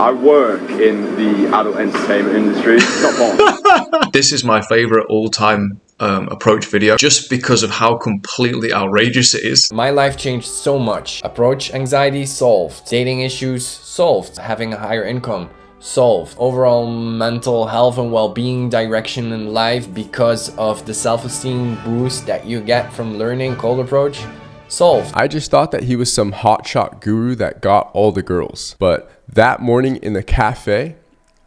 I work in the adult entertainment industry. It's not porn. This is my favourite all-time approach video, just because of how completely outrageous it is. My life changed so much. Approach anxiety solved. Dating issues solved. Having a higher income solved. Overall mental health and well-being direction in life because of the self-esteem boost that you get from learning cold approach solved. I just thought that he was some hotshot guru that got all the girls. But that morning in the cafe,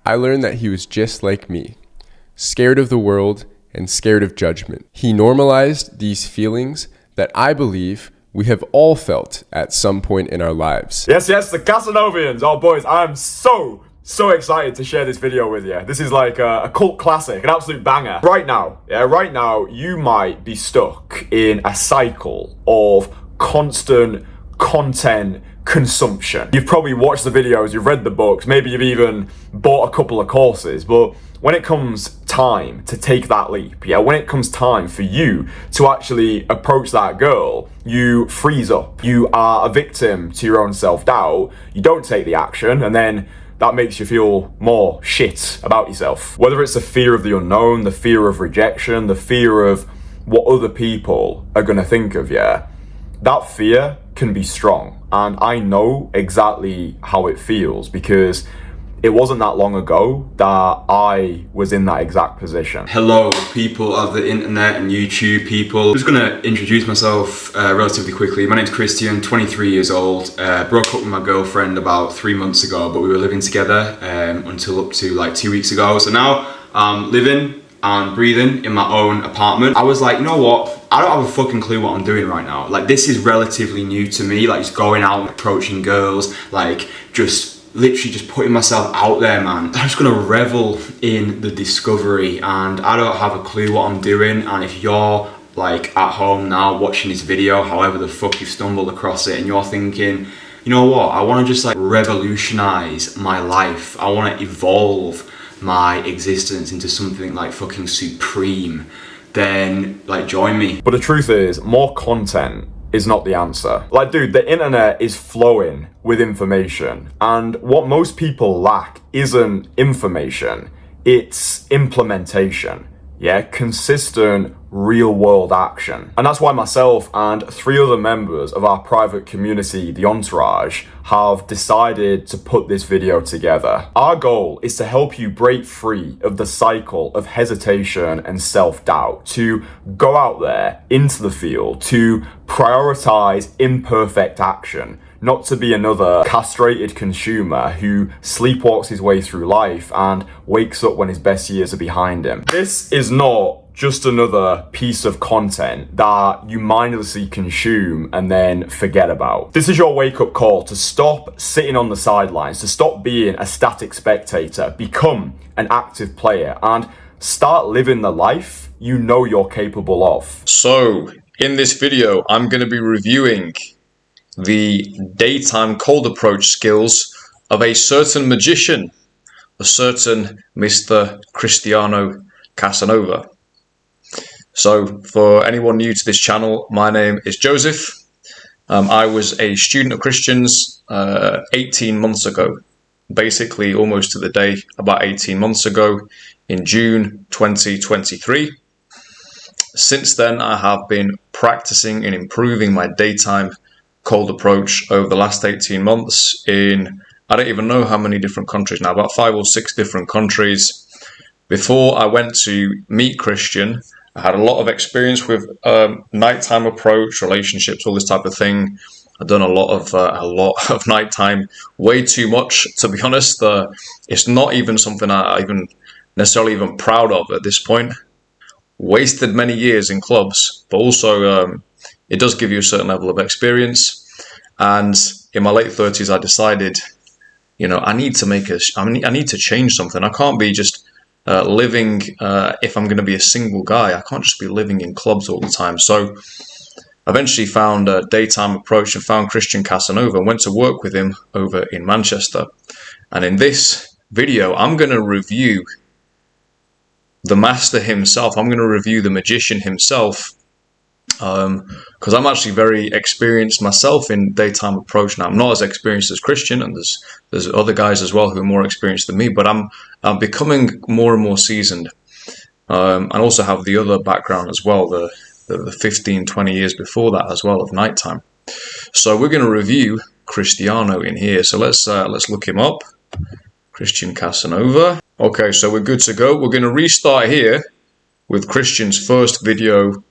I learned that he was just like me, scared of the world and scared of judgment. He normalized these feelings that I believe we have all felt at some point in our lives. Yes, the Casanovians. Oh boys, I'm so excited to share this video with you. This is like a cult classic, an absolute banger. Right now, you might be stuck in a cycle of constant content consumption. You've probably watched the videos, you've read the books, maybe you've even bought a couple of courses, but when it comes time to take that leap, when it comes time for you to actually approach that girl, you freeze up. You are a victim to your own self-doubt. You don't take the action, and then that makes you feel more shit about yourself. Whether it's the fear of the unknown, the fear of rejection, the fear of what other people are gonna think of you, that fear can be strong. And I know exactly how it feels, because it wasn't that long ago that I was in that exact position. Hello, people of the internet and YouTube people. I'm just gonna introduce myself relatively quickly. My name's Kristian, 23 years old. Broke up with my girlfriend about 3 months ago, but we were living together until up to like 2 weeks ago. So now I'm living and breathing in my own apartment. I was like, you know what? I don't have a fucking clue what I'm doing right now. Like, this is relatively new to me, like just going out and approaching girls, like literally just putting myself out there, man. I'm just gonna revel in the discovery, and I don't have a clue what I'm doing. And if you're like at home now watching this video, however the fuck you've stumbled across it, and you're thinking, you know what, I wanna just like revolutionize my life, I wanna evolve my existence into something like fucking supreme, then like join me. But the truth is, more content is not the answer. Like, dude, the internet is flowing with information, and what most people lack isn't information, it's implementation. Consistent real world action. And that's why myself and 3 other members of our private community, the Entourage, have decided to put this video together. Our goal is to help you break free of the cycle of hesitation and self-doubt, to go out there into the field, to prioritize imperfect action, not to be another castrated consumer who sleepwalks his way through life and wakes up when his best years are behind him. This is not just another piece of content that you mindlessly consume and then forget about. This is your wake-up call to stop sitting on the sidelines, to stop being a static spectator, become an active player, and start living the life you know you're capable of. So, in this video, I'm going to be reviewing the daytime cold approach skills of a certain magician, a certain Mr. Cristiano Casanova. So, for anyone new to this channel, my name is Joseph. I was a student of Christian's 18 months ago, basically almost to the day, about 18 months ago in June 2023. Since then, I have been practicing and improving my daytime cold approach over the last 18 months in, I don't even know how many different countries now, about 5 or 6 different countries. Before I went to meet Kristian, I had a lot of experience with nighttime approach, relationships, all this type of thing. I've done a lot of nighttime, way too much, to be honest. It's not even something I even necessarily even proud of at this point. Wasted many years in clubs, but also it does give you a certain level of experience. And in my late 30s, I decided, you know, I need to change something. I can't be just living, if I'm going to be a single guy, I can't just be living in clubs all the time. So eventually found a daytime approach and found Kristian Casanova and went to work with him over in Manchester. And in this video, I'm going to review the master himself. I'm going to review the magician himself, because I'm actually very experienced myself in daytime approach now. I'm not as experienced as Kristian, and there's other guys as well who are more experienced than me, but I'm becoming more and more seasoned, and also have the other background as well, the 15, 20 years before that as well of nighttime. So we're going to review Cristiano in here. So let's look him up. Kristian Casanova. Okay, so we're good to go. We're going to restart here with Kristian's first video, I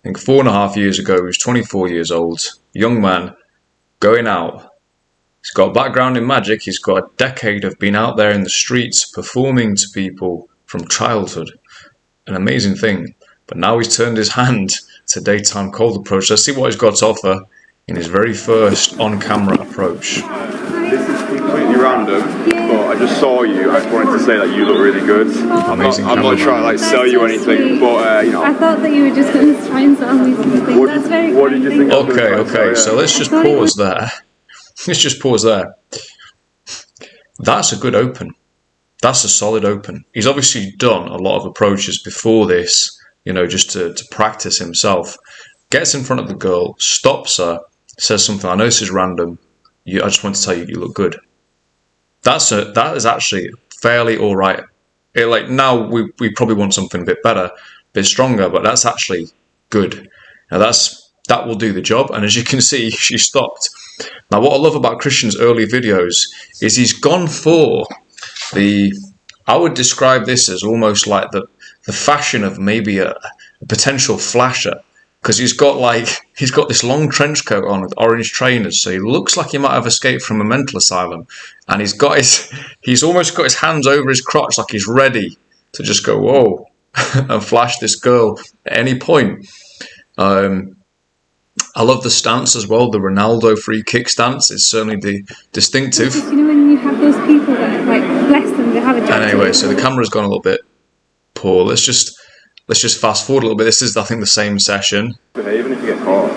think 4.5 years ago. He was 24 years old, young man, going out. He's got a background in magic. He's got a decade of being out there in the streets, performing to people from childhood. An amazing thing. But now he's turned his hand to daytime cold approach. Let's see what he's got to offer in his very first on-camera approach. This is completely random, but I just saw you. I just wanted to say that you look really good. Amazing. I'm not trying to like sell you anything, but you know. I thought that you were just going to try and sell me something. That's very What did you think? Okay, so let's just pause there. Let's just pause there. That's a good open. That's a solid open. He's obviously done a lot of approaches before this, you know, just to practice himself. Gets in front of the girl, stops her, says something. I know this is random. I just want to tell you, you look good. That is actually fairly all right. Like now, we probably want something a bit better, a bit stronger, but that's actually good. Now that will do the job. And as you can see, she stopped. Now, what I love about Kristian's early videos is he's gone for I would describe this as almost like the fashion of maybe a potential flasher. Because he's got this long trench coat on with orange trainers, so he looks like he might have escaped from a mental asylum, and he's almost got his hands over his crotch, like he's ready to just go whoa and flash this girl at any point. I love the stance as well. The Ronaldo free kick stance is certainly distinctive. You know when you have those people that like bless them, they have a job. And anyway, so the camera's gone a little bit poor. Let's just fast forward a little bit. This is, I think, the same session. Even if you get caught.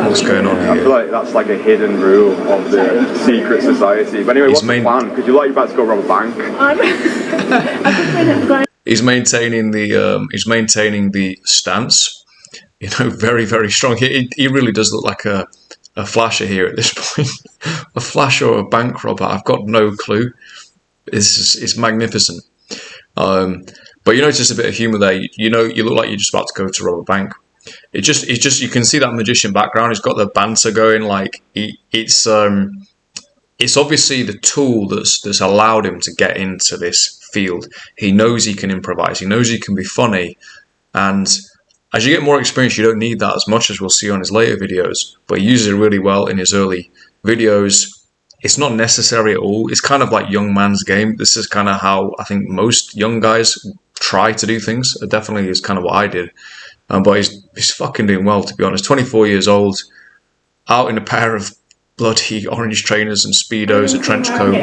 What's going on I here? feel like that's like a hidden rule of the secret society. But anyway, what's the plan? Because you're about to go rob a bank. He's maintaining the stance. You know, very, very strong. He really does look like a flasher here at this point. A flasher or a bank robber. I've got no clue. It's magnificent. But you notice a bit of humour there. You know, you look like you're just about to go to rob a bank. It's just you can see that magician background. He's got the banter going. Like it's obviously the tool that's allowed him to get into this field. He knows he can improvise. He knows he can be funny. And as you get more experience, you don't need that as much, as we'll see on his later videos. But he uses it really well in his early videos. It's not necessary at all. It's kind of like young man's game. This is kind of how I think most young guys try to do things. It definitely is kind of what I did. But he's fucking doing well, to be honest. 24 years old, out in a pair of bloody orange trainers and Speedos, a trench coat. An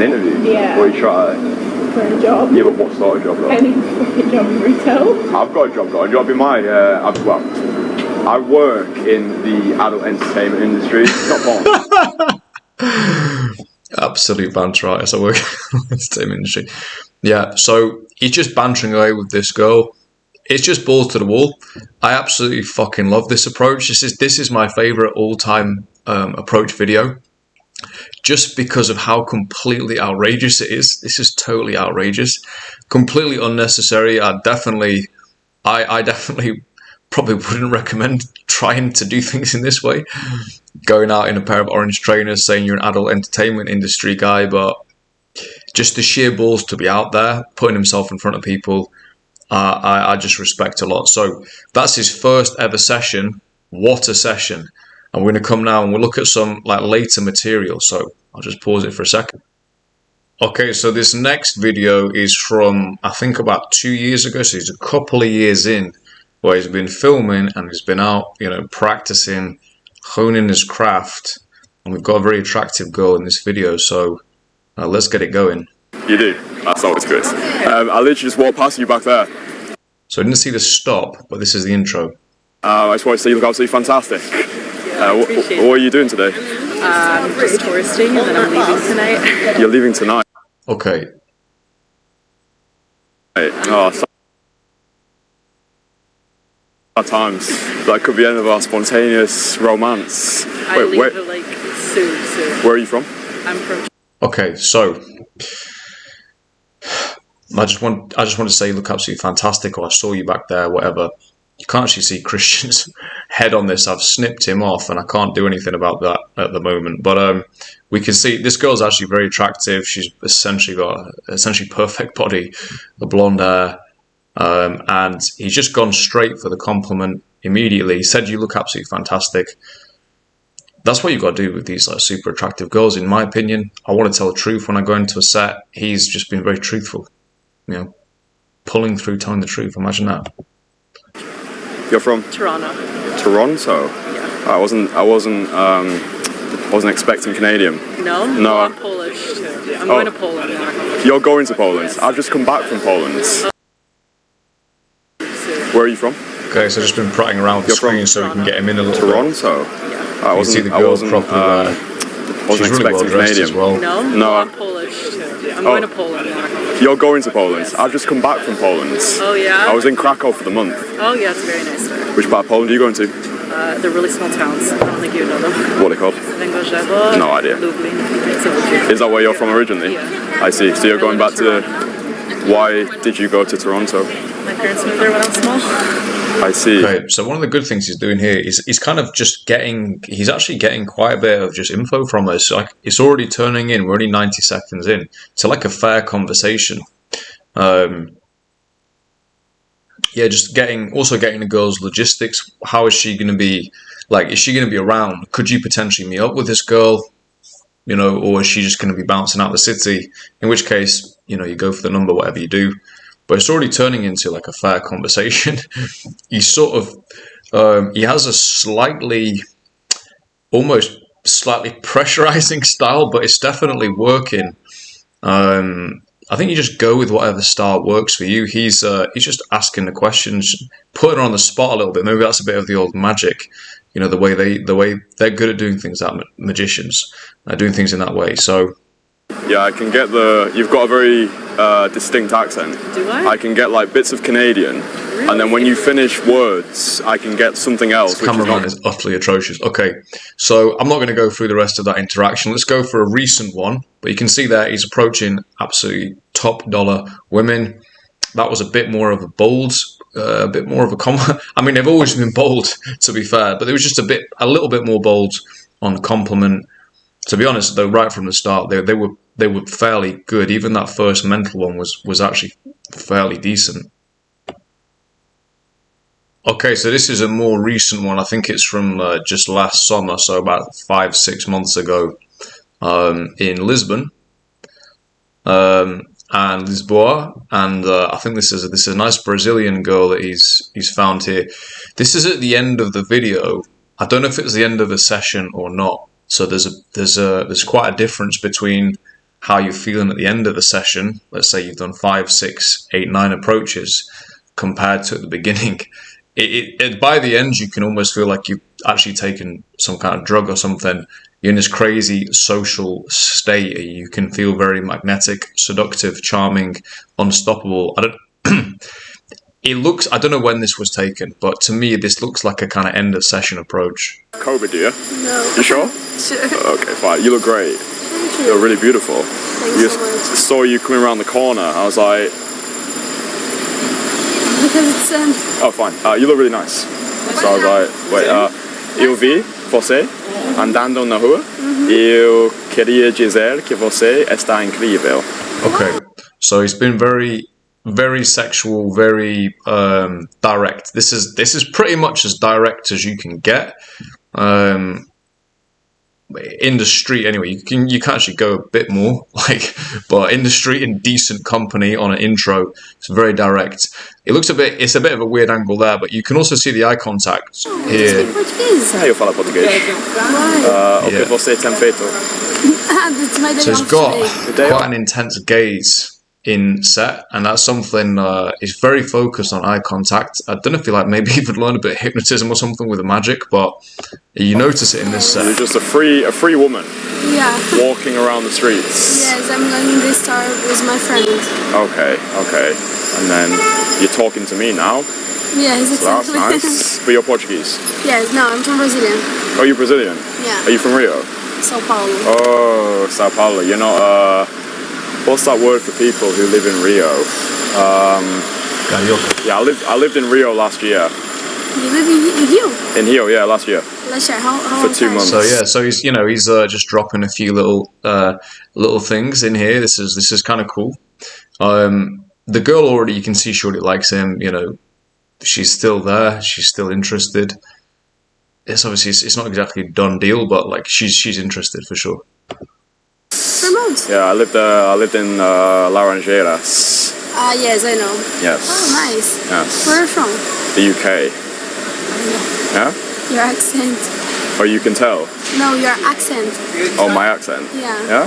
interview? Yeah. What are you trying? For a job. Yeah, but what sort of job though? Any fucking job in retail. I've got a job though. A job in my, I work in the adult entertainment industry, not porn. Absolute banter, right? So I work in the entertainment industry. Yeah, so he's just bantering away with this girl. It's just balls to the wall. I absolutely fucking love this approach. This is my favourite all-time approach video. Just because of how completely outrageous it is. This is totally outrageous. Completely unnecessary. I definitely probably wouldn't recommend trying to do things in this way. Going out in a pair of orange trainers saying you're an adult entertainment industry guy, but just the sheer balls to be out there, putting himself in front of people, I just respect a lot. So that's his first ever session. What a session. And we're going to come now and we'll look at some like later material. So I'll just pause it for a second. Okay, so this next video is from, I think, about 2 years ago. So he's a couple of years in where he's been filming and he's been out, you know, practicing, honing his craft. And we've got a very attractive girl in this video. So let's get it going. You do? That's always good. I literally just walked past you back there. So I didn't see the stop, but this is the intro. I just want to say you look absolutely fantastic. What are you doing today? Just touristing, and then I'm leaving tonight. You're leaving tonight? Okay. Oh, At times, that could be the end of our spontaneous romance. I leave it like soon. Where are you from? I'm from. Okay, so I just want to say you look absolutely fantastic, or I saw you back there, whatever. You can't actually see Kristian's head on this. I've snipped him off, and I can't do anything about that at the moment. But we can see this girl's actually very attractive. She's essentially got perfect body, the blonde hair, and he's just gone straight for the compliment immediately. He said, "You look absolutely fantastic." That's what you've got to do with these like super attractive girls, in my opinion. I want to tell the truth when I go into a set. He's just been very truthful, you know, pulling through, telling the truth. Imagine that. You're from Toronto. Toronto. Yeah. I wasn't expecting Canadian. No, I'm Polish too. I'm going to Poland now. You're going to Poland. I've just come back from Poland. Where are you from? Okay, so just been prattling around with the screen so we can get him in a little bit. Toronto. I wasn't properly She's really well dressed as well. No, I'm Polish too. I'm going to Poland now. You're going to Poland. I've just come back from Poland. Oh yeah. I was in Krakow for the month. Oh yeah, it's very nice there. Which part of Poland are you going to? They're really small towns. I don't think you know them. What are they called? Węgorzewo. No idea. Lublin. Is that where you're from originally? Yeah. I see. So you're going back to. Why did you go to Toronto? My parents moved there when I was small. I see. Okay, so one of the good things he's doing here is he's kind of just he's actually getting quite a bit of just info from us. Like it's already turning in. We're only 90 seconds in. So like a fair conversation. Yeah, just getting the girl's logistics. How is she going to be? Like, is she going to be around? Could you potentially meet up with this girl? You know, or is she just going to be bouncing out the city? In which case, you know, you go for the number, whatever you do. But it's already turning into like a fair conversation. He sort of, he has a almost slightly pressurizing style, but it's definitely working. I think you just go with whatever style works for you. He's just asking the questions, putting her on the spot a little bit. Maybe that's a bit of the old magic, you know, the way they're good at doing things, that magicians, doing things in that way. So. Yeah, I can get you've got a very distinct accent. Do I? I can get like bits of Canadian, really? And then when you finish words, I can get something else. This cameraman is utterly atrocious. Okay, so I'm not going to go through the rest of that interaction. Let's go for a recent one. But you can see there he's approaching absolutely top dollar women. That was a bit more of a bold, a bit more of a comment. I mean, they've always been bold, to be fair, but it was just a little bit more bold on compliment. To be honest, though, right from the start, they were fairly good. Even that first mental one was actually fairly decent. Okay, so this is a more recent one. I think it's from just last summer, so about 5-6 months ago, in Lisbon and Lisboa, and I think this is a nice Brazilian girl that he's found here. This is at the end of the video. I don't know if it was the end of the session or not. So there's quite a difference between how you're feeling at the end of the session. Let's say you've done 5, 6, 8, 9 approaches compared to at the beginning. By the end, you can almost feel like you've actually taken some kind of drug or something. You're in this crazy social state. You can feel very magnetic, seductive, charming, unstoppable. I don't know when this was taken, but to me, this looks like a kind of end of session approach. COVID, do you? No. You sure? Sure. Okay, fine. You look great. Thank you. You're really beautiful. Thanks so much. Saw you coming around the corner. I was like... Because it's Oh, fine. You look really nice. So I was like, wait, eu vi você andando na rua. Eu queria dizer que você está incrível. Okay, so he's been very sexual, very direct. This is pretty much as direct as you can get. In the street, anyway, you can actually go a bit more, but in the street, in decent company, on an intro, it's very direct. It's a bit of a weird angle there, but you can also see the eye contact here. Eu falo português. O que você tem feito? So he's got quite an intense gaze in set, and that's something he's very focused on eye contact. I don't know if he maybe even learned a bit of hypnotism or something with the magic, but you notice it in this set. You're just a free woman. Yeah. Walking around the streets. Yes, I'm going in this car with my friend. Okay. And then you're talking to me now. Yes, So that's exactly. nice. But you're Portuguese. Yes, no, I'm from Brazilian. Oh, you're Brazilian? Yeah. Are you from Rio? Sao Paulo. Oh, Sao Paulo. You're not, what's that word for people who live in Rio? Yeah, I lived in Rio last year. You live in Rio? In Rio, yeah, last year. Last year, how For 2 months. So yeah, so he's just dropping a few little things in here. This is kind of cool. The girl already, you can see she already likes him. You know, she's still there. She's still interested. It's obviously it's not exactly a done deal, but like she's interested for sure. For months? Yeah, I lived in Laranjeiras. Yes, I know. Yes. Oh, nice. Yes. Where are you from? The UK. Yeah? Your accent. Oh, you can tell? No, your accent. Oh, my accent? Yeah. Yeah?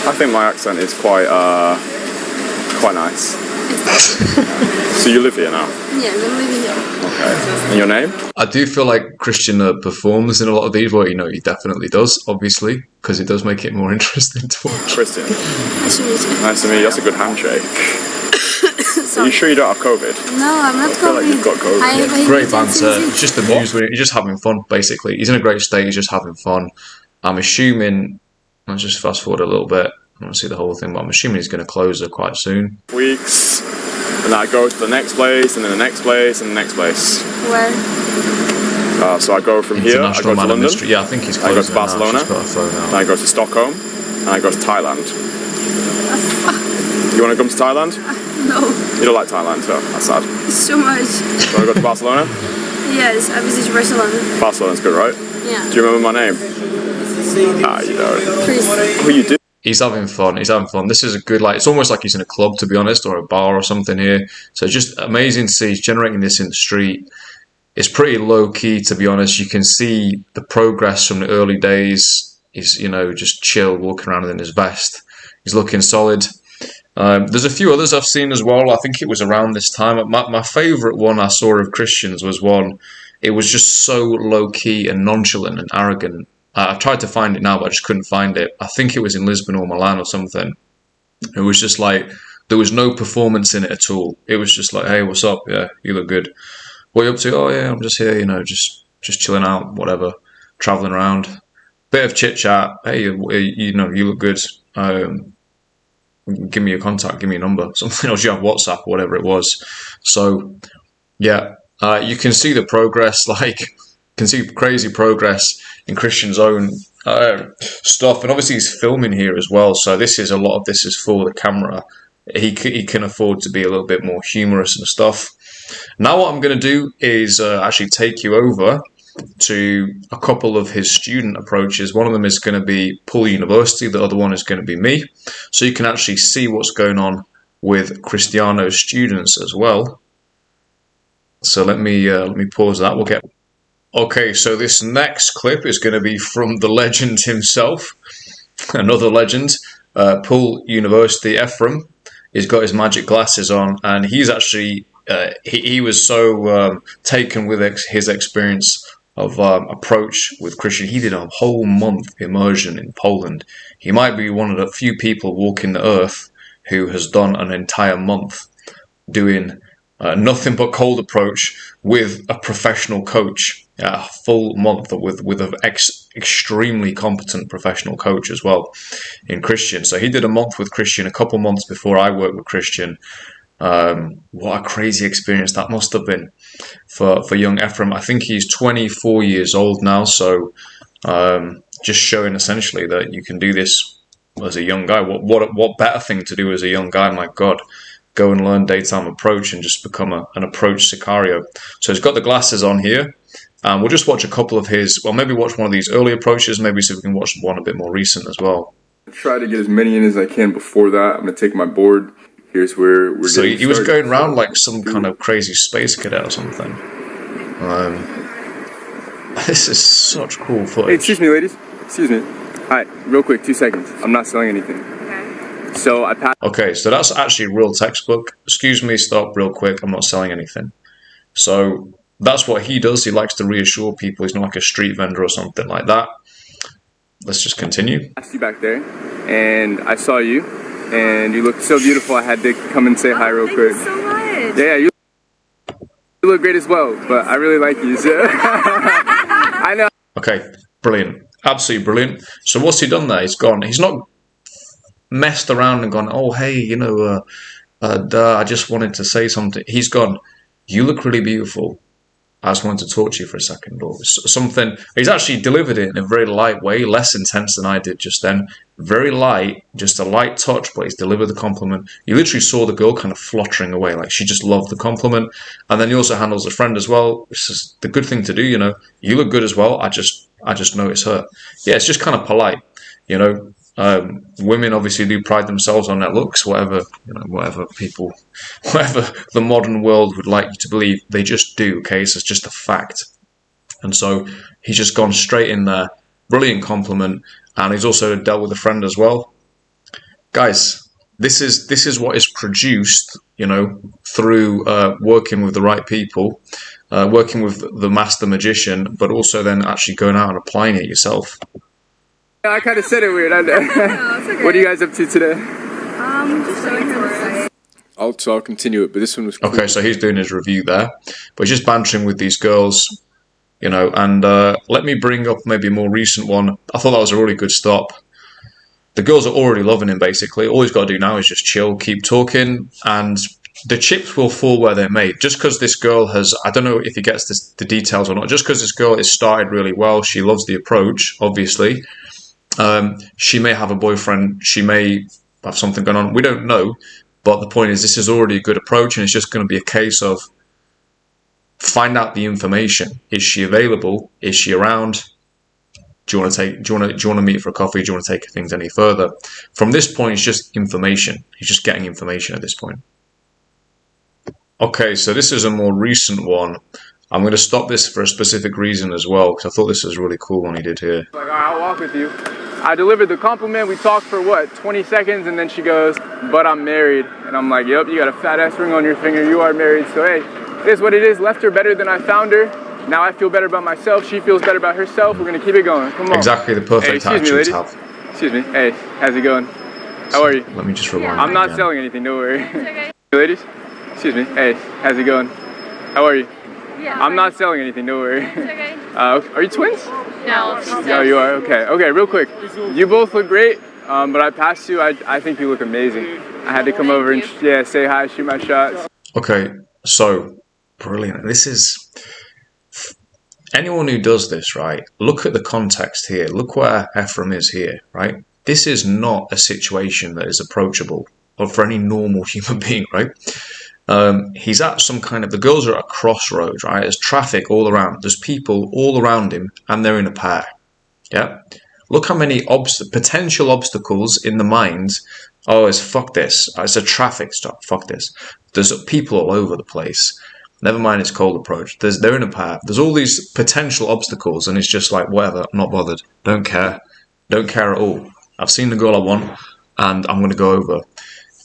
I think my accent is quite nice. So you live here now? Yes, I'm living here. Okay. And your name? I do feel like Kristian performs in a lot of these. Well, you know, he definitely does, obviously, because it does make it more interesting to watch. Kristian. Nice to meet you. Nice to meet you. That's a good handshake. Are you sure you don't have COVID? No, I'm not I feel like you've got COVID. I have a Great emergency banter. disease. It's just amused with it. He's just having fun, basically. He's in a great state. He's just having fun. I'm assuming. Let's just fast forward a little bit. I don't see the whole thing, but I'm assuming he's going to close her quite soon. Weeks, and I go to the next place, and then the next place, and the next place. Where? So I go from here, I go to London, Yeah, I think he's I go closed to Barcelona, now. She's got a phone then out. I go to Stockholm, and I go to Thailand. You want to come to Thailand? No, You don't like Thailand, so that's sad. so much. You want to go to Barcelona? Yes, I visit Barcelona. Barcelona's good, right? Yeah. Do you remember my name? You don't. Chris. Oh, you do? He's having fun. He's having fun. This is a good, like, it's almost like he's in a club, to be honest, or a bar or something here. So it's just amazing to see he's generating this in the street. It's pretty low key, to be honest. You can see the progress from the early days. He's, you know, just chill, walking around in his vest. He's looking solid. There's a few others I've seen as well. I think it was around this time. My favourite one I saw of Kristian's was one. It was just so low key and nonchalant and arrogant. I've tried to find it now, but I just couldn't find it. I think it was in Lisbon or Milan or something. It was just like, there was no performance in it at all. It was just like, hey, what's up? Yeah, you look good. What are you up to? Oh, yeah, I'm just here, you know, just chilling out, whatever, travelling around. Bit of chit-chat. Hey, you know, you look good. Give me your contact, give me your number. Something else, you have WhatsApp or whatever it was. So, yeah, you can see the progress, like, you can see crazy progress in Kristian's own stuff, and obviously he's filming here as well. So a lot of this is for the camera. He can afford to be a little bit more humorous and stuff. Now what I'm going to do is actually take you over to a couple of his student approaches. One of them is going to be Poole University. The other one is going to be me. So you can actually see what's going on with Cristiano's students as well. So let me pause that. We'll get. Okay, so this next clip is going to be from the legend himself, another legend, Poole University, Efrem. He's got his magic glasses on, and he's actually, he was so taken with his experience of approach with Kristian. He did a whole month immersion in Poland. He might be one of the few people walking the earth who has done an entire month doing nothing but cold approach with a professional coach. A full month with an extremely competent professional coach as well in Kristian. So he did a month with Kristian a couple months before I worked with Kristian. What a crazy experience that must have been for young Efrem. I think he's 24 years old now, so just showing essentially that you can do this as a young guy. What better thing to do as a young guy, my God. Go and learn daytime approach and just become an approach sicario. So he's got the glasses on here. We'll just watch a couple of his, well, maybe watch one of these early approaches, maybe see if we can watch one a bit more recent as well. Try to get as many in as I can before that. I'm going to take my board. Here's where we're So he was going around like some kind of crazy space cadet or something. This is such cool footage. Hey, excuse me, ladies. Excuse me. Hi, real quick, 2 seconds. I'm not selling anything. Okay. So I passed. Okay, so that's actually real textbook. Excuse me, stop real quick. I'm not selling anything. So that's what he does. He likes to reassure people he's not like a street vendor or something like that. Let's just continue. I asked you back there, and I saw you, and you looked so beautiful. I had to come and say hi real quick. Thank you so much. Yeah, you. look great as well, but I really like you, so I know. Okay, brilliant. Absolutely brilliant. So what's he done there? He's gone. He's not messed around and gone, oh, hey, you know, I just wanted to say something. He's gone, you look really beautiful. I just wanted to talk to you for a second, or something. He's actually delivered it in a very light way, less intense than I did just then. Very light, just a light touch, but he's delivered the compliment. You literally saw the girl kind of fluttering away, like she just loved the compliment. And then he also handles a friend as well, which is the good thing to do, you know. You look good as well. I just noticed her. Yeah, it's just kind of polite, you know. Women obviously do pride themselves on their looks, whatever the modern world would like you to believe, they just do. Okay, so it's just a fact. And so he's just gone straight in there, brilliant compliment, and he's also dealt with a friend as well. Guys, this is what is produced, you know, through working with the right people, working with the master magician, but also then actually going out and applying it yourself. I kind of said it weird, I know. No, it's okay. What are you guys up to today? Just showing her the site. I'll continue it, but this one was cool. Okay, so he's doing his review there, but he's just bantering with these girls, you know, and let me bring up maybe a more recent one. I thought that was a really good stop. The girls are already loving him, basically. All he's got to do now is just chill, keep talking, and the chips will fall where they're made. Just because this girl has, I don't know if he gets the details or not, just because this girl is started really well, she loves the approach, obviously. She may have a boyfriend, she may have something going on, we don't know, but the point is this is already a good approach, and it's just going to be a case of find out the information. Is she available? Is she around? Do you want to meet for a coffee? Do you want to take things any further? From this point, it's just information. He's just getting information at this point. Okay, so this is a more recent one. I'm going to stop this for a specific reason as well, because I thought this was really cool when he did here. Like, all right, I'll walk with you. I delivered the compliment. We talked for what, 20 seconds, and then she goes, but I'm married. And I'm like, yep, you got a fat ass ring on your finger. You are married. So hey, it is what it is. Left her better than I found her. Now I feel better about myself. She feels better about herself. We're going to keep it going. Come on. Exactly the perfect attitude to have. Excuse me. Hey, how's it going? How are you? Let me just rewind. I'm not selling anything. Don't worry. It's okay. Ladies? Excuse me. Hey, how's it going? How are you? Yeah. I'm not selling anything. Don't worry. It's okay. Are you twins? No. No, you are. Okay. Okay. Real quick. You both look great, but I passed you. I think you look amazing. I had to come over and say hi, shoot my shots. Okay. So brilliant. This is. Anyone who does this, right, look at the context here. Look where Efrem is here, right? This is not a situation that is approachable or for any normal human being, right? He's at some kind of, the girls are at a crossroads, right? There's traffic all around. There's people all around him, and they're in a pair. Yeah? Look how many potential obstacles in the mind. Oh, it's fuck this. It's a traffic stop. Fuck this. There's people all over the place. Never mind its cold approach. They're in a pair. There's all these potential obstacles, and it's just like, whatever, I'm not bothered. Don't care. Don't care at all. I've seen the girl I want, and I'm going to go over.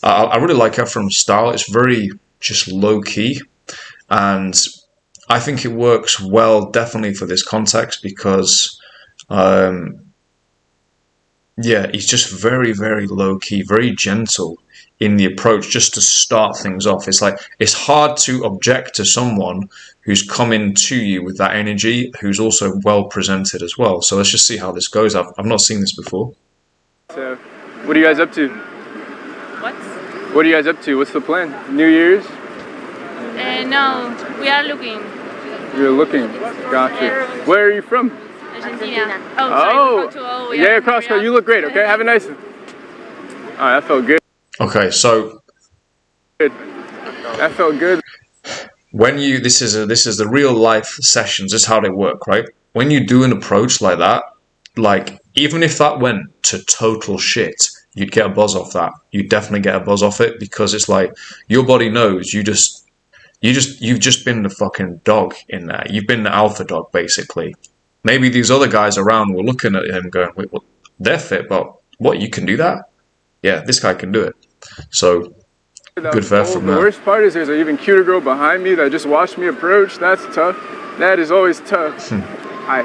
I really like Efrem's style. It's very just low-key, and I think it works well, definitely for this context, because, yeah, he's just very, very low-key, very gentle in the approach, just to start things off. It's like, it's hard to object to someone who's coming to you with that energy, who's also well presented as well. So let's just see how this goes. I've not seen this before. So, what are you guys up to? What? What are you guys up to? What's the plan? New Year's? No, we are looking. You're looking. Gotcha. Where are you from? Argentina. Oh, sorry. Yeah, across country. You look great, okay? Have a nice one. Alright, that felt good. Okay, so that felt good. When you this is the real life sessions. This is how they work, right? When you do an approach like that, like even if that went to total shit, you'd get a buzz off that. You'd definitely get a buzz off it, because it's like your body knows you've just been the fucking dog in there. You've been the alpha dog, basically. Maybe these other guys around were looking at him going, wait, what? They're fit, but what, you can do that? Yeah, this guy can do it. So, good for Efrem. The worst part is there's an even cuter girl behind me that just watched me approach. That's tough. That is always tough. Hi.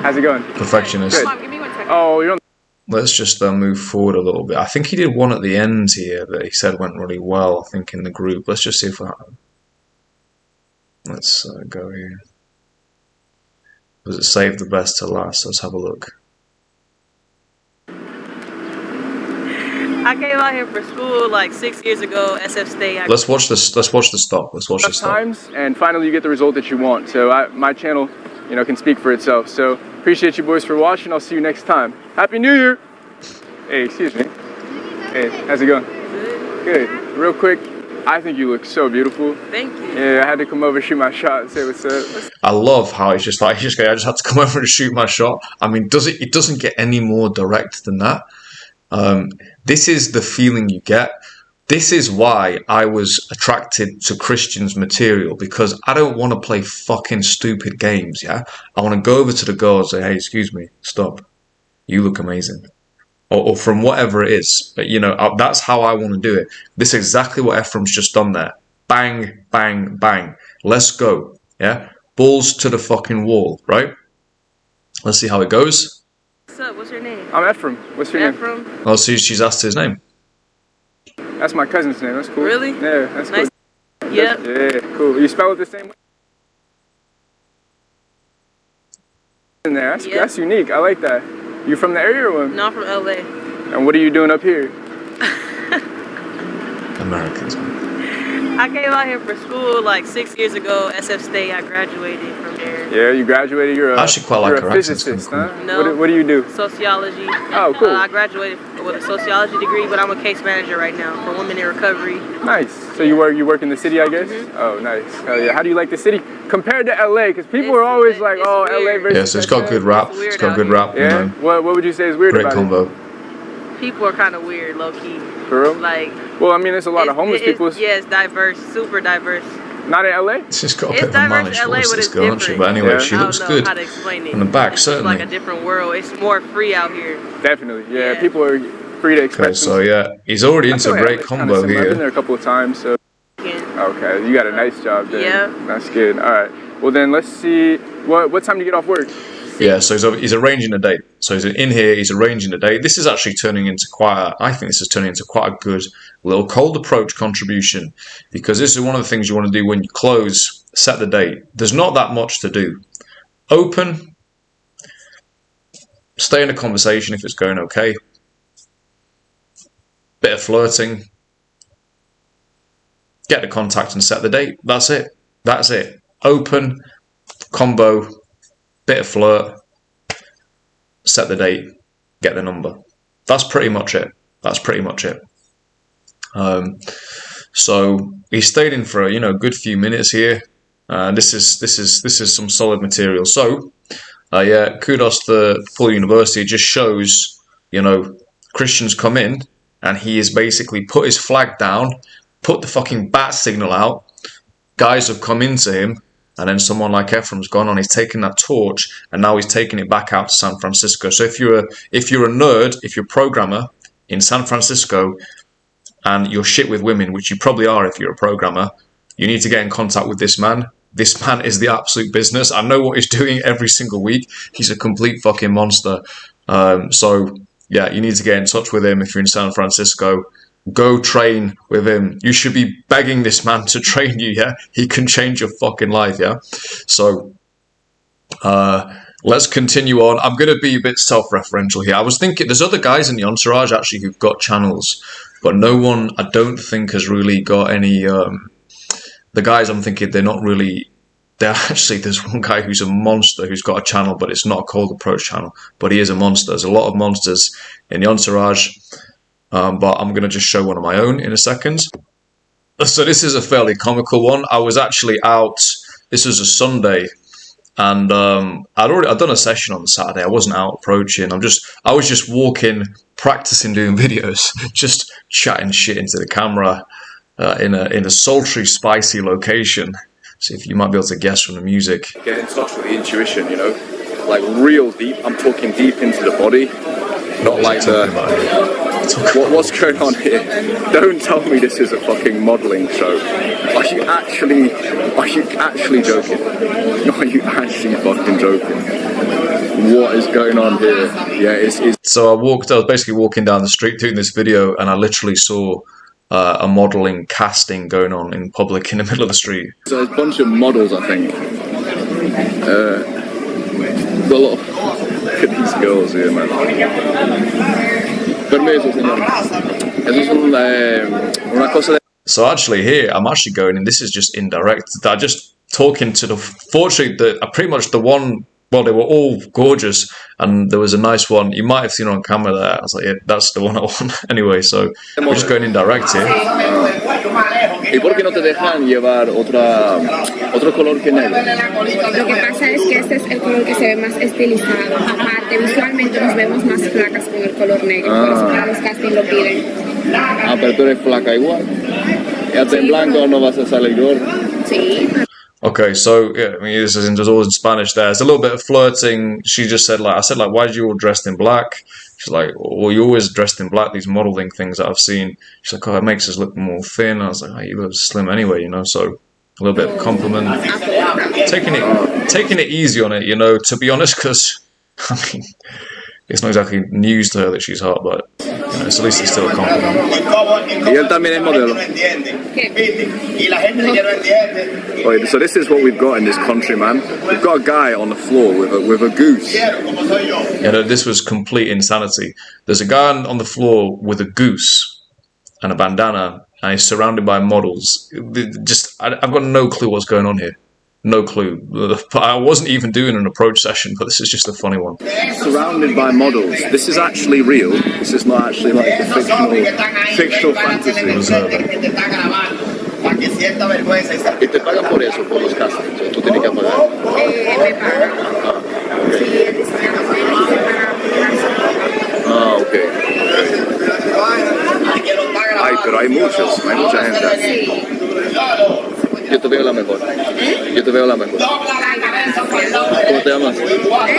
How's it going? Perfectionist. Good. Come on, give me 1 second. Oh, you're on. Let's just move forward a little bit. I think he did one at the end here that he said went really well, I think, in the group. Let's just see if that... Let's go here. Does it save the best to last? Let's have a look. I came out here for school like 6 years ago, SF State. Let's watch this. Let's watch the stop. Let's watch the stop. Times, and finally you get the result that you want. So my channel, you know, can speak for itself. So appreciate you boys for watching. I'll see you next time. Happy New Year. Hey, excuse me. Hey, how's it going? Good. Real quick, I think you look so beautiful. Thank you. Yeah, I had to come over, shoot my shot, and say what's up. I love how it's just like, I just had to come over and shoot my shot. I mean, it doesn't get any more direct than that. This is the feeling you get. This is why I was attracted to Kristian's material, because I don't want to play fucking stupid games, yeah? I want to go over to the girl and say, hey, excuse me, stop. You look amazing. Or from whatever it is. But, you know, that's how I want to do it. This is exactly what Efrem's just done there. Bang, bang, bang. Let's go, yeah? Balls to the fucking wall, right? Let's see how it goes. What's up? What's your name? I'm Efrem. What's your Efrem? name? Oh, see, she's asked his name. That's my cousin's name. That's cool. Really? Yeah, that's nice. Cool. Yep. Yeah, cool. You spell it the same way? In there. That's unique. I like that. You from the area or what? No, I'm from LA. And what are you doing up here? Americans. I came out here for school like 6 years ago, SF State. I graduated from there. Yeah, you graduated. You're a, actually quite like you're a physicist, huh? No. What do you do? Sociology. Oh, cool. I graduated with a sociology degree, but I'm a case manager right now for women in recovery. Nice. So you work in the city, I guess? Mm-hmm. Oh, nice. Hell yeah. How do you like the city compared to LA? Because people are always like, oh, weird. LA versus. Yeah, so it's got good rap. It's got good rap. Yeah. You know. What would you say is weird Great about combo. it? People are kind of weird, low key. For real? Like. Well, I mean, there's a lot of homeless people. Yeah, it's diverse, super diverse. Not in LA? She's got a bit of a mannish voice, this girl, hasn't she? But anyway, she looks good. How to explain it. On the back, it's certainly. It's like a different world. It's more free out here. Definitely, yeah. People are free to express themselves. So yeah, he's already into a great combo here. I've been there a couple of times, so. Okay, you got a nice job there. Yeah. That's good. All right. Well then, let's see. What time do you get off work? Yeah, so he's arranging a date. So he's in here, he's arranging a date. This is actually turning into I think this is turning into quite a good little cold approach contribution, because this is one of the things you want to do when you close, set the date. There's not that much to do. Open, stay in a conversation if it's going okay. Bit of flirting. Get the contact and set the date. That's it. That's it. Open, combo, bit of flirt, set the date, get the number. That's pretty much it. That's pretty much it. So he stayed in for a good few minutes here. This is some solid material. So yeah, kudos to Full University. It just shows Kristian's come in and he has basically put his flag down, put the fucking bat signal out. Guys have come into him. And then someone like Efrem's gone on, he's taken that torch, and now he's taking it back out to San Francisco. So if you're a nerd, if you're a programmer in San Francisco, and you're shit with women, which you probably are if you're a programmer, you need to get in contact with this man. This man is the absolute business. I know what he's doing every single week. He's a complete fucking monster. So yeah, you need to get in touch with him if you're in San Francisco. Go train with him. You should be begging this man to train you, yeah? He can change your fucking life, yeah? So, let's continue on. I'm going to be a bit self-referential here. I was thinking, there's other guys in the Entourage, actually, who've got channels, but no one, I don't think, has really got any, the guys I'm thinking, there's one guy who's a monster who's got a channel, but it's not a cold approach channel, but he is a monster. There's a lot of monsters in the Entourage. But I'm going to just show one of my own in a second. So this is a fairly comical one. I was actually out, this was a Sunday, and I'd done a session on the Saturday. I wasn't out approaching. I was just walking, practicing doing videos, just chatting shit into the camera in a sultry, spicy location. See if you might be able to guess from the music. Get in touch with the intuition, like real deep. I'm talking deep into the body, not like what's going on here? Don't tell me this is a fucking modelling show. Are you actually joking? Are you actually fucking joking? What is going on here? Yeah, it's... So I was basically walking down the street doing this video, and I literally saw a modeling casting going on in public in the middle of the street. So there's a bunch of models, I think. There's a lot of look at these girls here, man. Permiso, señor. Eso es una cosa de... So actually here, I'm actually going, and this is just indirect. I just talking to the, fortunately, pretty much the one, well, they were all gorgeous, and there was a nice one. You might have seen on camera there. I was like, yeah, that's the one I want. Anyway, so we're just going indirect here. ¿Y por qué no te dejan llevar otro color que negro? Lo que pasa es que este es el color que se ve más estilizado. Aparte, visualmente nos vemos más flacas con el color negro. Por eso para los castings lo piden. Ah, pero tú eres flaca igual. Y hasta en blanco no vas a salir gordo. Sí. Okay, so yeah, I mean, this is all in Spanish. There's a little bit of flirting. She just said, like, I said, like, why did you all dressed in black? She's like, well, you always dressed in black. These modeling things that I've seen. She's like, oh, it makes us look more thin. I was like, oh, you look slim anyway, you know. So a little bit of compliment, taking it easy on it, you know. To be honest, because I mean, it's not exactly news to her that she's hot, but you know, it's at least it's still a compliment. Y él también es modelo. Wait, so this is what we've got in this country, man. We've got a guy on the floor with a goose. Yeah, no, this was complete insanity. There's a guy on the floor with a goose and a bandana, and he's surrounded by models. I've got no clue what's going on here. No clue. But I wasn't even doing an approach session, but this is just a funny one. Surrounded by models. This is actually real. This is not actually like a fictional fantasy. ¿Y te pagan por eso, por los castings? ¿O tú tienes que pagar? Me pagan. Ah, ok. Ay, pero hay mucha gente. Yo te veo la mejor. Yo te veo la mejor. ¿Cómo te llamas?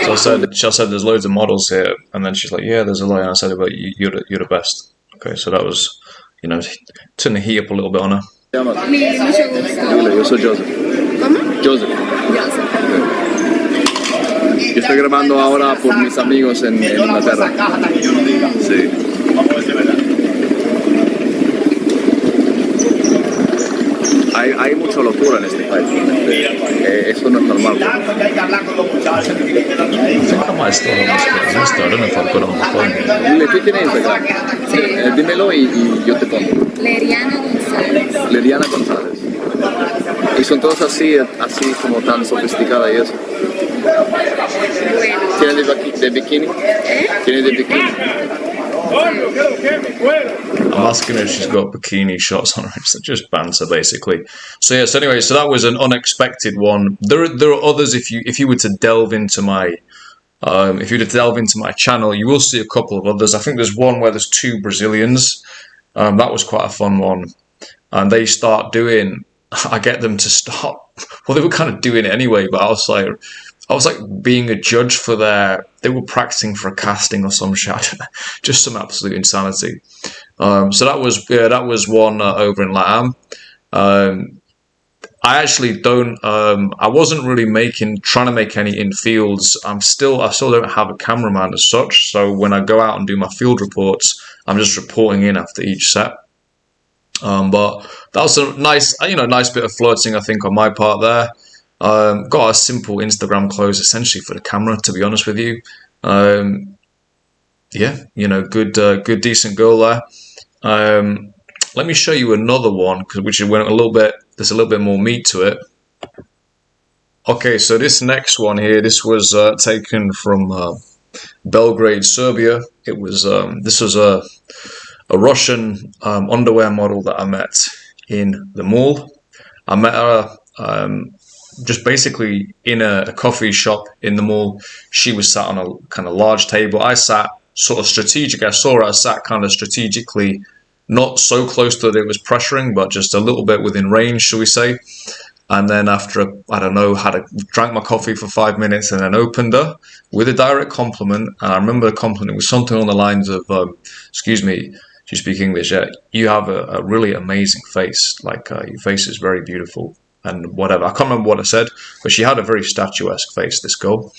So I said there's loads of models here, and then she's like, yeah, there's a lot. And I said, but you're the best. Okay, so that was, you know, turn the heat up a little bit on her. Mucho gusto. Yo soy Joseph. ¿Cómo? Joseph. Yo estoy grabando ahora por mis amigos en Inglaterra. Sí. Hay mucha locura en este país. Eso no es normal. I think I might still have this I don't know if I've got it on the phone. ¿Tú tienes Instagram? Dímelo y yo te pongo. Leriana González. Y son todos así como tan sofisticadas y eso. ¿Tienes de bikini? ¿Tienes de bikini? I'm asking her if she's got bikini shots on her. It's just banter, basically. So yes. Anyway, so that was an unexpected one. There are others. If you were to delve into my channel, you will see a couple of others. I think there's one where there's two Brazilians. That was quite a fun one. And they start doing. I get them to stop. Well, they were kind of doing it anyway, but I was like being a judge for they were practicing for a casting or some shit. Just some absolute insanity. So that was one over in LATAM. I actually don't, I wasn't really trying to make any in fields. I still don't have a cameraman as such. So when I go out and do my field reports, I'm just reporting in after each set. But that was a nice bit of flirting, I think, on my part there. Got a simple Instagram close essentially for the camera, to be honest with you. Yeah, you know, good decent girl there. Let me show you another one, which went there's a little bit more meat to it. Okay, so this next one here, this was taken from Belgrade, Serbia. It was this was a Russian underwear model that I met in the mall. I met her just basically in a coffee shop in the mall. She was sat on a kind of large table. I sat sort of strategic. I saw her. I sat kind of strategically, not so close that it was pressuring, but just a little bit within range, shall we say. And then after, I don't know, drank my coffee for 5 minutes and then opened her with a direct compliment. And I remember the compliment was something on the lines of, excuse me, do you speak English? Yeah, you have a really amazing face. Like, your face is very beautiful and whatever. I can't remember what I said, but she had a very statuesque face, this girl.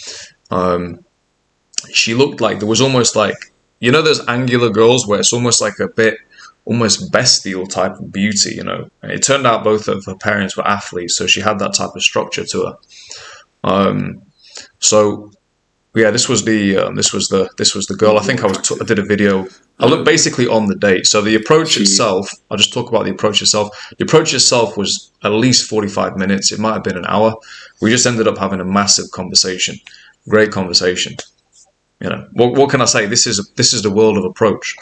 She looked like, there was almost like, you know those angular girls where it's almost like a bit almost bestial type of beauty, you know. And it turned out both of her parents were athletes, so she had that type of structure to her. So yeah, this was the girl. I think I did a video. I looked basically on the date. So the approach itself, I'll just talk about the approach itself. The approach itself was at least 45 minutes. It might have been an hour. We just ended up having a massive conversation. Great conversation. You know, what can I say? This is the world of approach.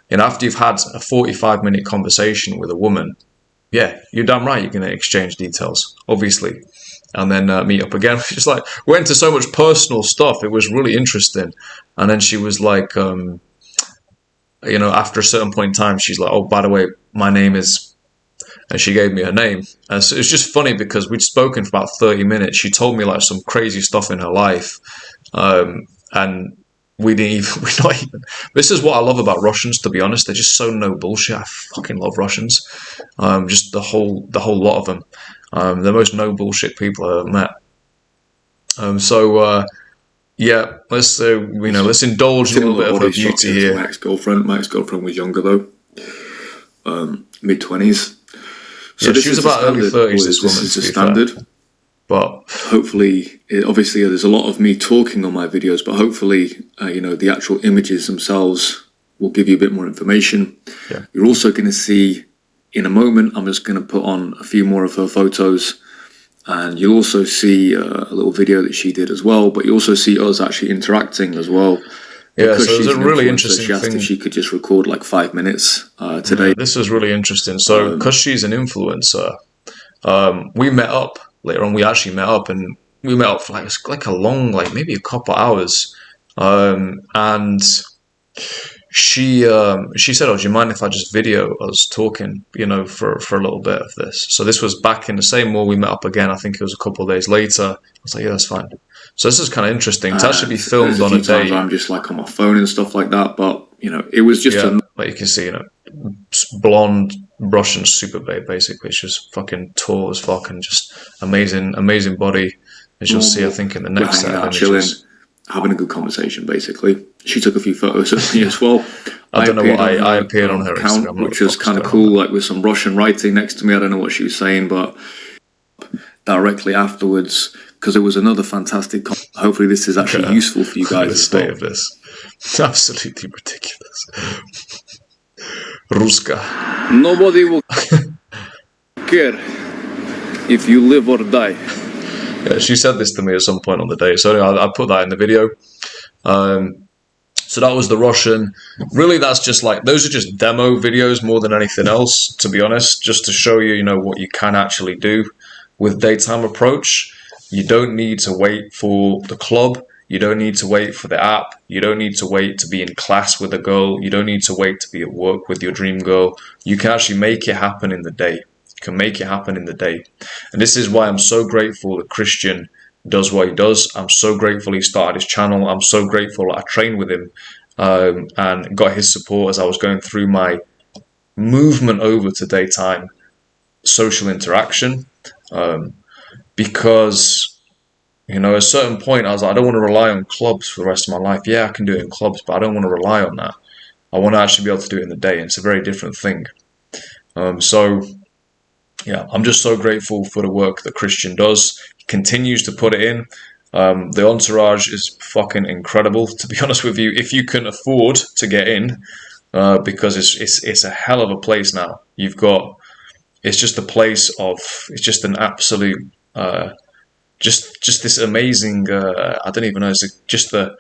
And after you've had a 45-minute conversation with a woman, yeah, you're damn right you're going to exchange details, obviously. And then meet up again. Just like, we went into so much personal stuff. It was really interesting. And then she was like, you know, after a certain point in time, she's like, oh, by the way, my name is, and she gave me her name. And so it's just funny because we'd spoken for about 30 minutes. She told me like some crazy stuff in her life. And we're not even, this is what I love about Russians, to be honest. They're just so no bullshit. I fucking love Russians. Just the whole lot of them. The most no bullshit people I've ever met. Yeah, let's let's indulge in a little bit of her beauty here. My ex-girlfriend was younger though, mid-20s. So yeah, she was about early 30s. This woman, is the standard. But hopefully, obviously, there's a lot of me talking on my videos, but hopefully, you know, the actual images themselves will give you a bit more information. Yeah. You're also going to see. In a moment, I'm just going to put on a few more of her photos, and you'll also see a little video that she did as well, but you also see us actually interacting as well. Yeah, so it's a really interesting she asked thing. if she could just record like 5 minutes today. Yeah, this is really interesting. So, because she's an influencer, we met up later on. We actually met up, and we met up for like a long, like maybe a couple hours, and she said, oh, do you mind if I just video us talking, you know, for a little bit of this? So this was back in the same mall. We met up again. I think it was a couple of days later. I was like, yeah, that's fine. So this is kind of interesting to actually be filmed on a day. I'm just like on my phone and stuff like that, but you know, it was just like you can see, you know, blonde Russian super babe, basically. She's fucking tall as fuck and just amazing body, as you'll see, I think, in the next set of images. Chilling, having a good conversation, basically. She took a few photos of me as well. I don't know what I appeared on her account, Instagram, which was kind of cool, like with some Russian writing next to me. I don't know what she was saying, but directly afterwards, because it was another fantastic. Hopefully, this is actually useful for you guys. The state of this, absolutely ridiculous. Ruska. Nobody will care if you live or die. Yeah, she said this to me at some point on the day, so anyway, I put that in the video. So that was the Russian. Really, that's just like, those are just demo videos more than anything else, to be honest, just to show you, you know, what you can actually do with daytime approach. You don't need to wait for the club. You don't need to wait for the app. You don't need to wait to be in class with a girl. You don't need to wait to be at work with your dream girl. You can actually make it happen in the day. You can make it happen in the day. And this is why I'm so grateful that Kristian does what he does. I'm so grateful he started his channel. I'm so grateful that I trained with him and got his support as I was going through my movement over to daytime social interaction. Because, you know, at a certain point I was like, I don't want to rely on clubs for the rest of my life. Yeah, I can do it in clubs, but I don't want to rely on that. I want to actually be able to do it in the day. And it's a very different thing. So yeah, I'm just so grateful for the work that Kristian does. He continues to put it in. The Entourage is fucking incredible, to be honest with you, if you can afford to get in, because it's a hell of a place now. You've got, it's just a place of, it's just an absolute, just this amazing, I don't even know, it's just the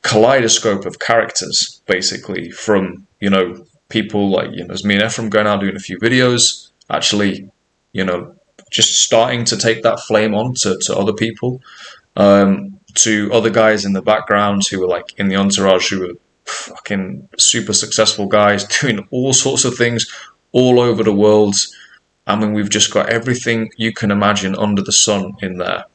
kaleidoscope of characters, basically, from, you know, people like, you know, as me and Efrem going out doing a few videos, actually, you know, just starting to take that flame on to other people, to other guys in the background who were like in the Entourage, who were fucking super successful guys doing all sorts of things all over the world. I mean, we've just got everything you can imagine under the sun in there.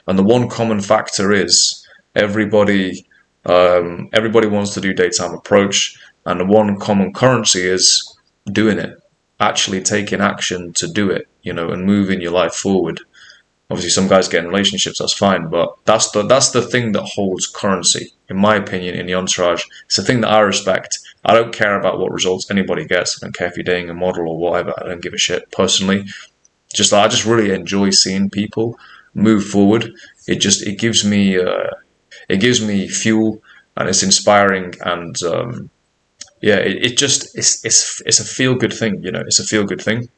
And the one common factor is everybody wants to do daytime approach. And the one common currency is doing it, actually taking action to do it, you know, and moving your life forward. Obviously, some guys get in relationships, that's fine, but that's the thing that holds currency, in my opinion, in the Entourage. It's the thing that I respect. I don't care about what results anybody gets. I don't care if you're dating a model or whatever. I don't give a shit personally. I just really enjoy seeing people move forward. It gives me fuel, and it's inspiring, and yeah, it's a feel good thing. It's a feel good thing,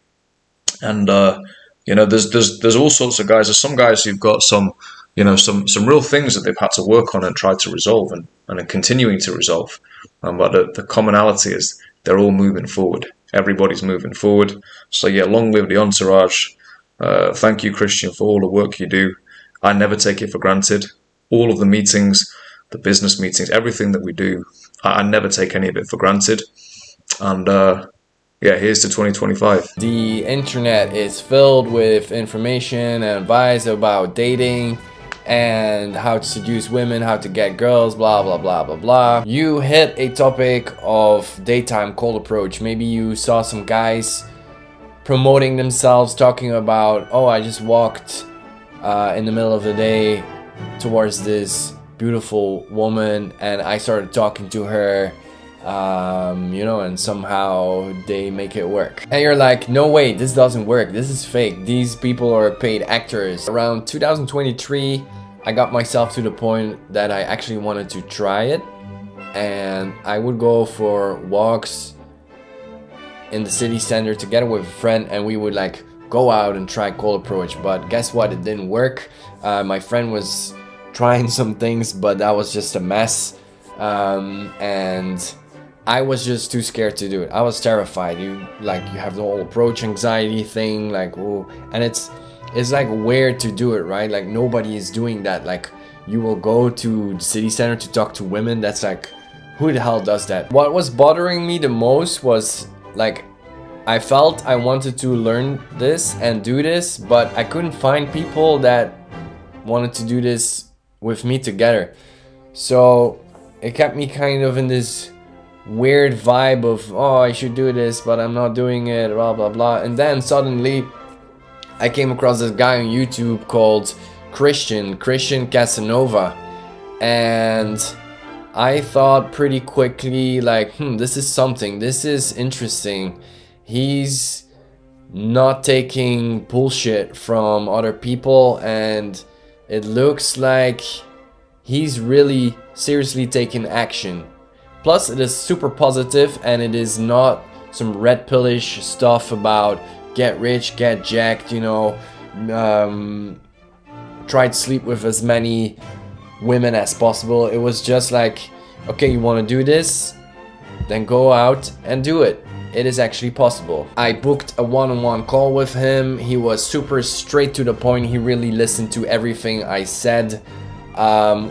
and there's all sorts of guys. There's some guys who've got some real things that they've had to work on and tried to resolve, and are continuing to resolve. But the commonality is they're all moving forward. Everybody's moving forward. So yeah, long live the Entourage. Thank you, Kristian, for all the work you do. I never take it for granted. All of the meetings, the business meetings, everything that we do, I never take any of it for granted. And yeah, here's to 2025. The internet is filled with information and advice about dating and how to seduce women, how to get girls, blah blah blah blah blah. You hit a topic of daytime cold approach. Maybe you saw some guys promoting themselves, talking about, oh, I just walked in the middle of the day towards this beautiful woman and I started talking to her, and somehow they make it work. And you're like, no way, this doesn't work, this is fake, these people are paid actors. Around 2023, I got myself to the point that I actually wanted to try it, and I would go for walks in the city center together with a friend, and we would like go out and try cold approach. But guess what, it didn't work. My friend was trying some things, but that was just a mess, and I was just too scared to do it. I was terrified. You have the whole approach anxiety thing, like, whoa. And it's like weird to do it, right? Like nobody is doing that. Like you will go to the city center to talk to women. That's like, who the hell does that? What was bothering me the most was like, I felt I wanted to learn this and do this, but I couldn't find people that wanted to do this with me together. So it kept me kind of in this weird vibe of, oh, I should do this, but I'm not doing it, blah blah blah. And then suddenly I came across this guy on YouTube called Kristian Casanova, and I thought pretty quickly like, this is something, this is interesting. He's not taking bullshit from other people, and it looks like he's really seriously taking action. Plus it is super positive, and it is not some red pillish stuff about get rich, get jacked, try to sleep with as many women as possible. It was just like, okay, you want to do this? Then go out and do it. It is actually possible. I booked a one-on-one call with him. He was super straight to the point. He really listened to everything I said.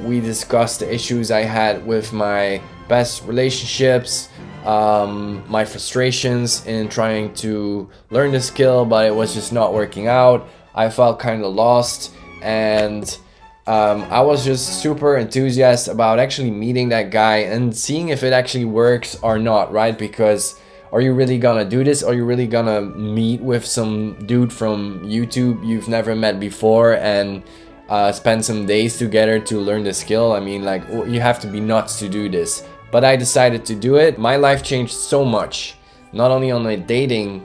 We discussed the issues I had with my past relationships, my frustrations in trying to learn the skill, but it was just not working out. I felt kind of lost, and I was just super enthusiastic about actually meeting that guy and seeing if it actually works or not, right? Because are you really gonna do this? Are you really gonna meet with some dude from YouTube you've never met before and spend some days together to learn the skill? I mean, like, you have to be nuts to do this. But I decided to do it. My life changed so much, not only on a dating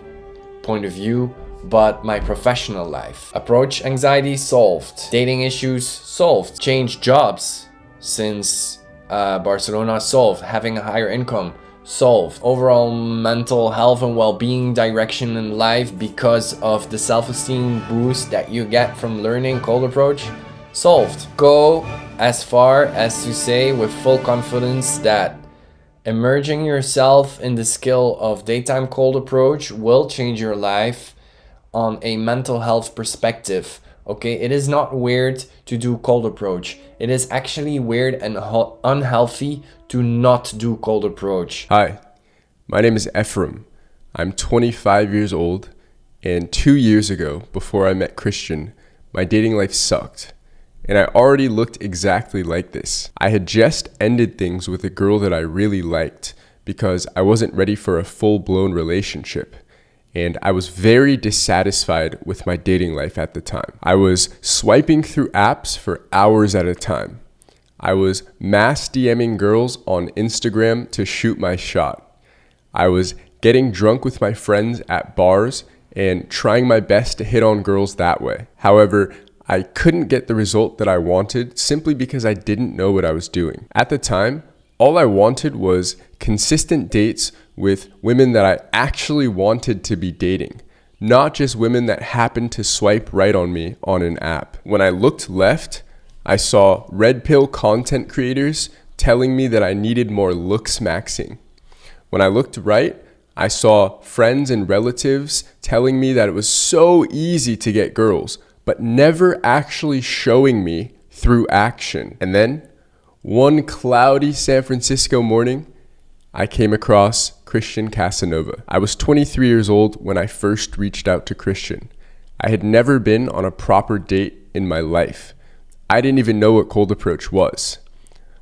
point of view, but my professional life. Approach anxiety solved. Dating issues solved. Changed jobs since Barcelona solved. Having a higher income solved. Overall mental health and well-being direction in life because of the self-esteem boost that you get from learning cold approach solved. Go as far as to say with full confidence that immersing yourself in the skill of daytime cold approach will change your life on a mental health perspective. Okay, it is not weird to do cold approach. It is actually weird and unhealthy to not do cold approach. Hi, my name is Efrem. I'm 25 years old, and 2 years ago, before I met Kristian, my dating life sucked. And I already looked exactly like this. I had just ended things with a girl that I really liked because I wasn't ready for a full-blown relationship. And I was very dissatisfied with my dating life at the time. I was swiping through apps for hours at a time. I was mass DMing girls on Instagram to shoot my shot. I was getting drunk with my friends at bars and trying my best to hit on girls that way. However, I couldn't get the result that I wanted simply because I didn't know what I was doing. At the time, all I wanted was consistent dates with women that I actually wanted to be dating, not just women that happened to swipe right on me on an app. When I looked left, I saw red pill content creators telling me that I needed more looks maxing. When I looked right, I saw friends and relatives telling me that it was so easy to get girls, but never actually showing me through action. And then, one cloudy San Francisco morning, I came across Kristian Casanova. I was 23 years old when I first reached out to Kristian. I had never been on a proper date in my life. I didn't even know what cold approach was.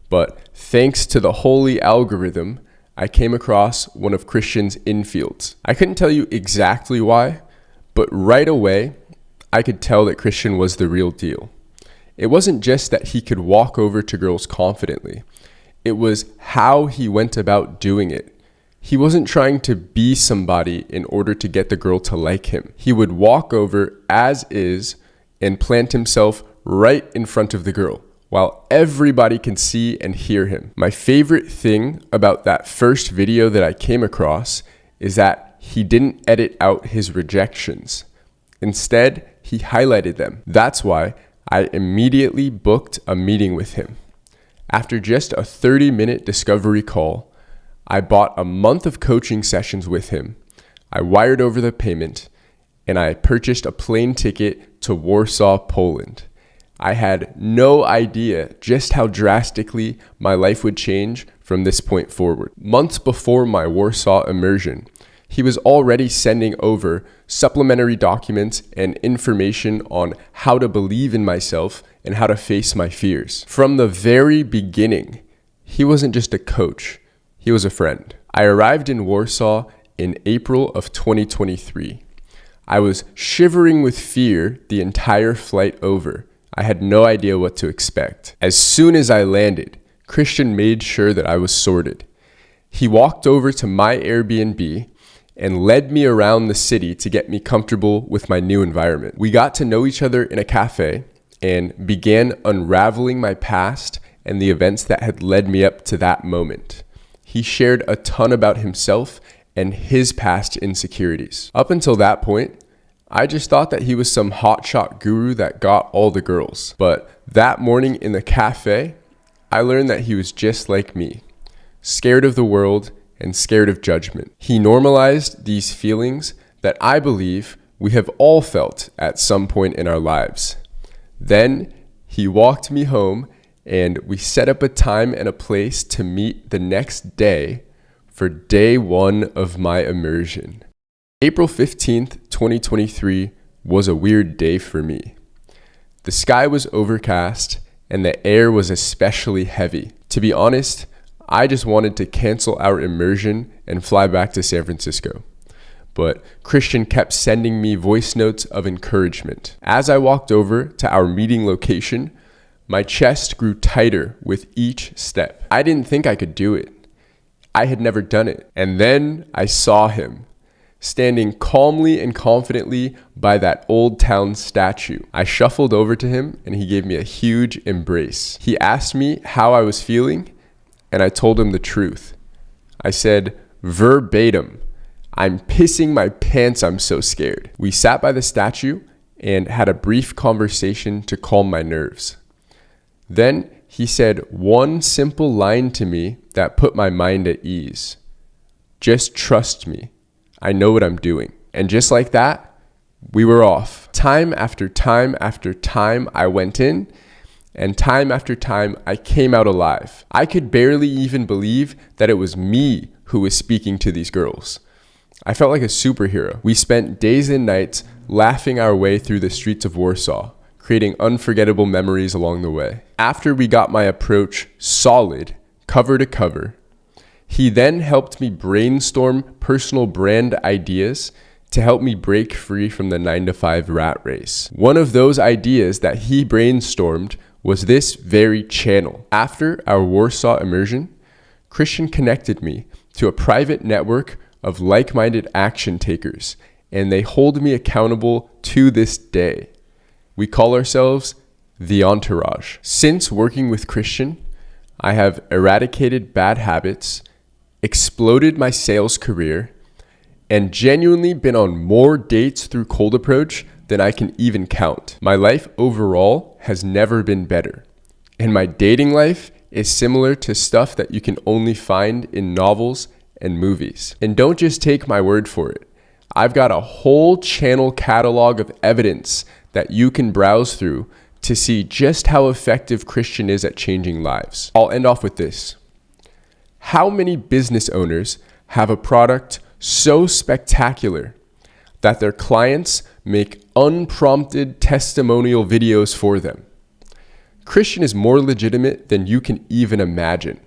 But thanks to the holy algorithm, I came across one of Kristian's infields. I couldn't tell you exactly why, but right away, I could tell that Kristian was the real deal. It wasn't just that he could walk over to girls confidently. It was how he went about doing it. He wasn't trying to be somebody in order to get the girl to like him. He would walk over as is and plant himself right in front of the girl, while everybody can see and hear him. My favorite thing about that first video that I came across is that he didn't edit out his rejections. Instead, he highlighted them. That's why I immediately booked a meeting with him. After just a 30-minute discovery call, I bought a month of coaching sessions with him. I wired over the payment, and I purchased a plane ticket to Warsaw, Poland. I had no idea just how drastically my life would change from this point forward. Months before my Warsaw immersion, he was already sending over supplementary documents and information on how to believe in myself and how to face my fears. From the very beginning, he wasn't just a coach, he was a friend. I arrived in Warsaw in April of 2023. I was shivering with fear the entire flight over. I had no idea what to expect. As soon as I landed, Kristian made sure that I was sorted. He walked over to my Airbnb and led me around the city to get me comfortable with my new environment. We got to know each other in a cafe and began unraveling my past and the events that had led me up to that moment. He shared a ton about himself and his past insecurities. Up until that point, I just thought that he was some hotshot guru that got all the girls. But that morning in the cafe, I learned that he was just like me, scared of the world and scared of judgment. He normalized these feelings that I believe we have all felt at some point in our lives. Then he walked me home and we set up a time and a place to meet the next day for day one of my immersion. April 15th, 2023 was a weird day for me. The sky was overcast and the air was especially heavy. To be honest, I just wanted to cancel our immersion and fly back to San Francisco. But Kristian kept sending me voice notes of encouragement. As I walked over to our meeting location, my chest grew tighter with each step. I didn't think I could do it. I had never done it. And then I saw him, standing calmly and confidently by that old town statue. I shuffled over to him and he gave me a huge embrace. He asked me how I was feeling and I told him the truth. I said verbatim, "I'm pissing my pants, I'm so scared." We sat by the statue and had a brief conversation to calm my nerves. Then he said one simple line to me that put my mind at ease. "Just trust me. I know what I'm doing." And just like that, we were off. Time after time after time I went in, and time after time I came out alive. I could barely even believe that it was me who was speaking to these girls. I felt like a superhero. We spent days and nights laughing our way through the streets of Warsaw, creating unforgettable memories along the way. After we got my approach solid, cover to cover, he then helped me brainstorm personal brand ideas to help me break free from the 9-to-5 rat race. One of those ideas that he brainstormed was this very channel. After our Warsaw immersion, Kristian connected me to a private network of like-minded action takers, and they hold me accountable to this day. We call ourselves the Entourage. Since working with Kristian, I have eradicated bad habits, exploded my sales career, and genuinely been on more dates through Cold Approach than I can even count. My life overall has never been better, and my dating life is similar to stuff that you can only find in novels and movies. And don't just take my word for it. I've got a whole channel catalog of evidence that you can browse through to see just how effective Kristian is at changing lives. I'll end off with this. How many business owners have a product so spectacular that their clients make unprompted testimonial videos for them? Kristian is more legitimate than you can even imagine.